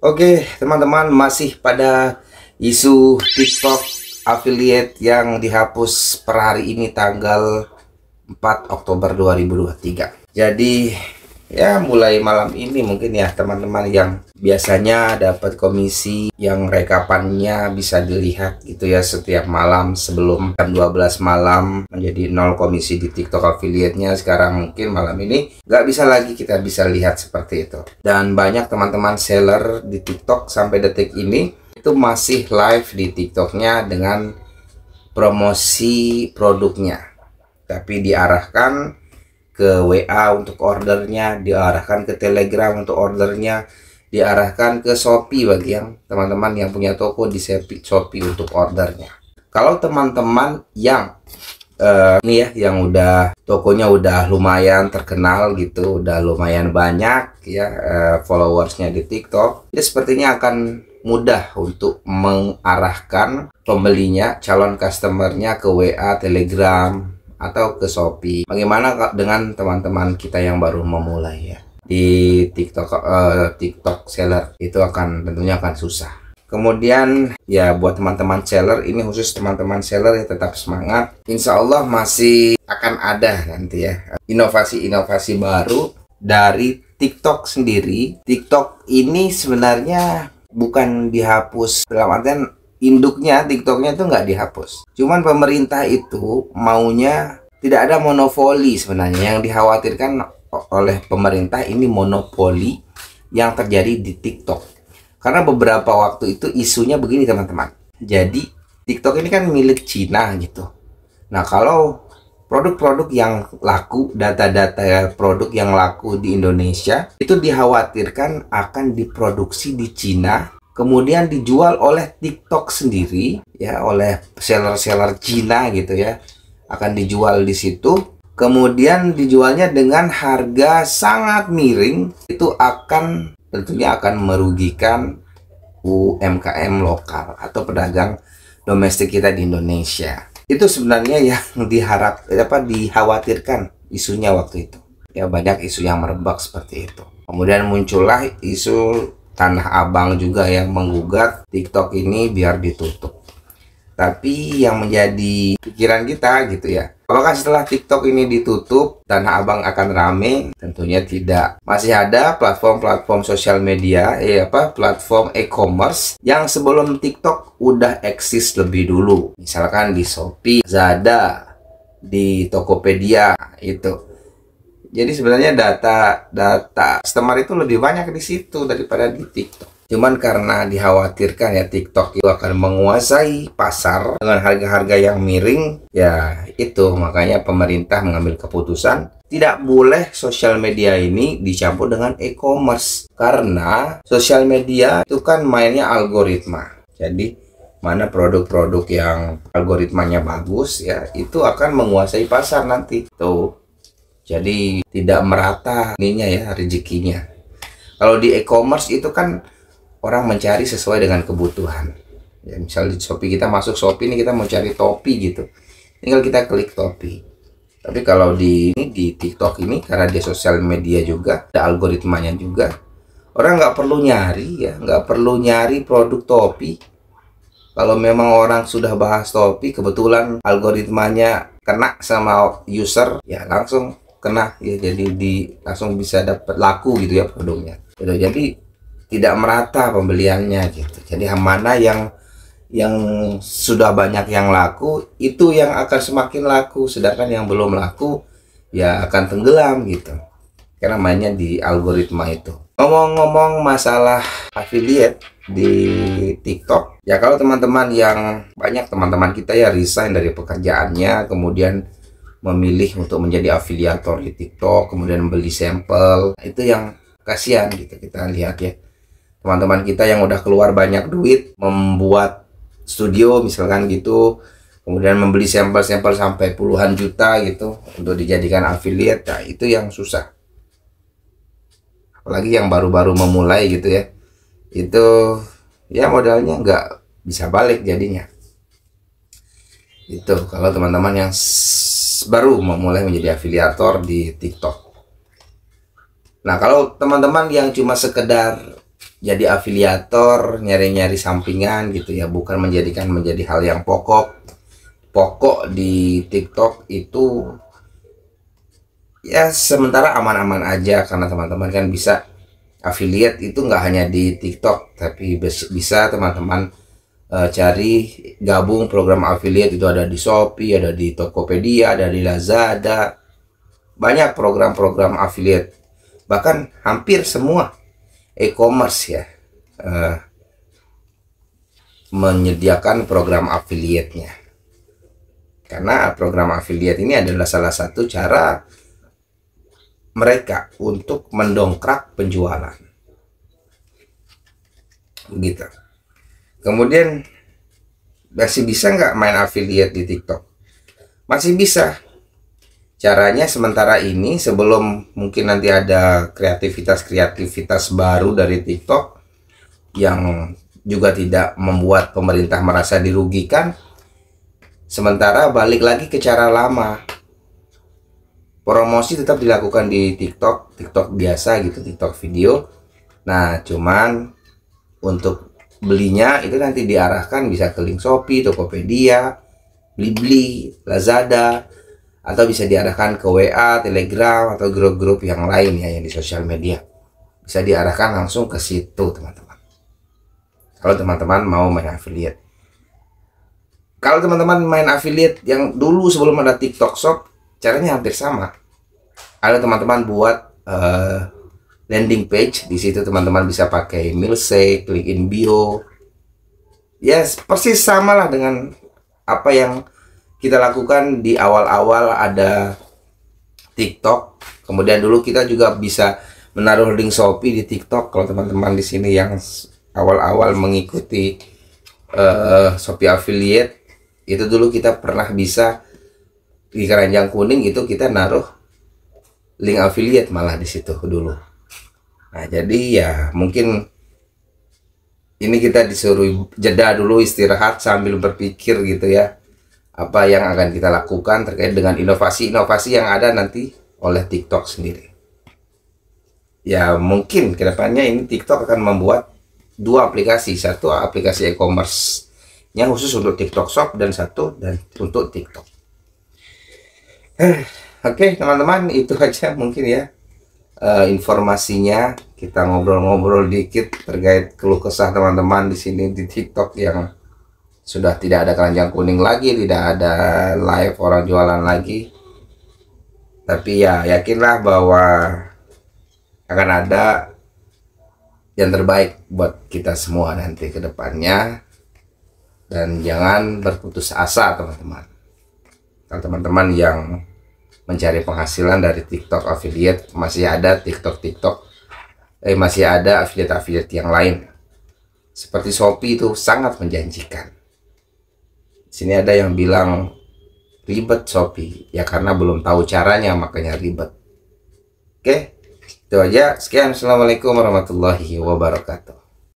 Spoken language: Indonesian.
Oke, teman-teman, masih pada isu TikTok affiliate yang dihapus per hari ini tanggal 4 Oktober 2023. Jadi ya mulai malam ini mungkin ya teman-teman yang biasanya dapat komisi yang rekapannya bisa dilihat gitu ya setiap malam sebelum jam 12 malam menjadi 0 komisi di TikTok affiliate-nya. Sekarang mungkin malam ini nggak bisa lagi kita bisa lihat seperti itu. Dan banyak teman-teman seller di TikTok sampai detik ini itu masih live di TikToknya dengan promosi produknya, tapi diarahkan ke WA untuk ordernya, diarahkan ke Telegram untuk ordernya, diarahkan ke Shopee bagi yang teman-teman yang punya toko di Shopee untuk ordernya. Kalau teman-teman yang ini ya yang udah tokonya udah lumayan terkenal gitu, udah lumayan banyak ya followersnya di TikTok, ya sepertinya akan mudah untuk mengarahkan pembelinya, calon customernya ke WA, Telegram, atau ke Shopee. Bagaimana dengan teman-teman kita yang baru memulai ya di TikTok seller? Itu tentunya akan susah. Kemudian ya buat teman-teman seller ini, khusus teman-teman seller yang tetap semangat. Insya Allah masih akan ada nanti ya inovasi-inovasi baru dari TikTok sendiri. TikTok ini sebenarnya bukan dihapus dalam artian induknya, TikToknya itu nggak dihapus. Cuman pemerintah itu maunya tidak ada monopoli sebenarnya. Yang dikhawatirkan oleh pemerintah ini monopoli yang terjadi di TikTok. Karena beberapa waktu itu isunya begini teman-teman. Jadi TikTok ini kan milik Cina gitu. Nah kalau produk-produk yang laku, data-data produk yang laku di Indonesia itu dikhawatirkan akan diproduksi di Cina, kemudian dijual oleh TikTok sendiri ya, oleh seller-seller Cina gitu ya, akan dijual di situ, kemudian dijualnya dengan harga sangat miring. Itu tentunya akan merugikan UMKM lokal atau pedagang domestik kita di Indonesia. Itu sebenarnya yang dikhawatirkan isunya waktu itu ya, banyak isu yang merebak seperti itu. Kemudian muncullah isu Tanah Abang juga yang menggugat TikTok ini biar ditutup. Tapi yang menjadi pikiran kita gitu ya, apakah setelah TikTok ini ditutup Tanah Abang akan rame? Tentunya tidak. Masih ada platform-platform sosial media platform e-commerce yang sebelum TikTok udah eksis lebih dulu. Misalkan di Shopee, Lazada, di Tokopedia itu. Jadi sebenarnya data customer itu lebih banyak di situ daripada di TikTok. Cuman karena dikhawatirkan ya TikTok itu akan menguasai pasar dengan harga-harga yang miring, ya itu makanya pemerintah mengambil keputusan tidak boleh sosial media ini dicampur dengan e-commerce. Karena sosial media itu kan mainnya algoritma. Jadi mana produk-produk yang algoritmanya bagus ya, itu akan menguasai pasar nanti. Tuh. Jadi tidak merata ininya ya rezekinya. Kalau di e-commerce itu kan orang mencari sesuai dengan kebutuhan. Ya, misalnya di Shopee, kita masuk Shopee ini kita mau cari topi gitu, tinggal kita klik topi. Tapi kalau di TikTok ini karena dia sosial media juga, ada algoritmanya juga, orang nggak perlu nyari ya, nggak perlu nyari produk topi. Kalau memang orang sudah bahas topi, kebetulan algoritmanya kena sama user, ya langsung kena ya, jadi langsung bisa dapat laku gitu ya produknya. Jadi tidak merata pembeliannya gitu. Jadi mana yang sudah banyak yang laku, itu yang akan semakin laku, sedangkan yang belum laku ya akan tenggelam gitu. Karena mainnya di algoritma itu. Ngomong-ngomong masalah affiliate di TikTok, ya kalau teman-teman yang banyak teman-teman kita ya resign dari pekerjaannya, kemudian memilih untuk menjadi afiliator di TikTok, kemudian beli sampel, itu yang kasihan gitu kita lihat ya. Teman-teman kita yang udah keluar banyak duit membuat studio misalkan gitu, kemudian membeli sampel-sampel sampai puluhan juta gitu untuk dijadikan affiliate, nah itu yang susah. Apalagi yang baru-baru memulai gitu ya, itu ya modalnya nggak bisa balik jadinya. Itu kalau teman-teman yang baru memulai menjadi afiliator di TikTok. Nah kalau teman-teman yang cuma sekedar jadi afiliator, nyari-nyari sampingan gitu ya, bukan menjadi hal yang pokok di TikTok itu. Ya sementara aman-aman aja, karena teman-teman kan bisa affiliate itu nggak hanya di TikTok, tapi bisa teman-teman cari gabung program affiliate itu ada di Shopee, ada di Tokopedia, ada di Lazada. Banyak program-program affiliate, bahkan hampir semua e-commerce ya menyediakan program affiliate-nya, karena program affiliate ini adalah salah satu cara mereka untuk mendongkrak penjualan gitu. Kemudian masih bisa nggak main affiliate di TikTok? Masih bisa. Caranya sementara ini, sebelum mungkin nanti ada kreativitas baru dari TikTok yang juga tidak membuat pemerintah merasa dirugikan, sementara balik lagi ke cara lama. Promosi tetap dilakukan di TikTok biasa gitu, TikTok video. Nah, cuman untuk belinya itu nanti diarahkan bisa ke link Shopee, Tokopedia, Blibli, Lazada, atau bisa diarahkan ke WA, Telegram, atau grup-grup yang lain ya yang di sosial media. Bisa diarahkan langsung ke situ teman-teman, kalau teman-teman mau main affiliate. Kalau teman-teman main affiliate yang dulu sebelum ada TikTok Shop, caranya hampir sama. Ada teman-teman buat landing page, di situ teman-teman bisa pakai milkshake, link in bio. Ya persis sama lah dengan apa yang kita lakukan di awal-awal ada TikTok. Kemudian dulu kita juga bisa menaruh link Shopee di TikTok. Kalau teman-teman di sini yang awal-awal mengikuti Shopee affiliate, itu dulu kita pernah bisa di keranjang kuning itu kita naruh link affiliate malah di situ dulu. Nah, jadi ya mungkin ini kita disuruh jeda dulu, istirahat sambil berpikir gitu ya, apa yang akan kita lakukan terkait dengan inovasi-inovasi yang ada nanti oleh TikTok sendiri. Ya mungkin kedepannya ini TikTok akan membuat dua aplikasi, satu aplikasi e-commerce-nya khusus untuk TikTok Shop dan satu untuk TikTok. Oke teman-teman, itu aja mungkin ya informasinya. Kita ngobrol-ngobrol dikit terkait keluh kesah teman-teman di sini di TikTok yang sudah tidak ada keranjang kuning lagi, tidak ada live orang jualan lagi. Tapi ya yakinlah bahwa akan ada yang terbaik buat kita semua nanti ke depannya. Dan jangan berputus asa teman-teman. Kalau teman-teman yang mencari penghasilan dari TikTok affiliate, masih ada masih ada affiliate yang lain seperti Shopee, itu sangat menjanjikan. Sini ada yang bilang ribet Shopee, ya karena belum tahu caranya makanya ribet. Oke, itu aja. Sekian, assalamualaikum warahmatullahi wabarakatuh.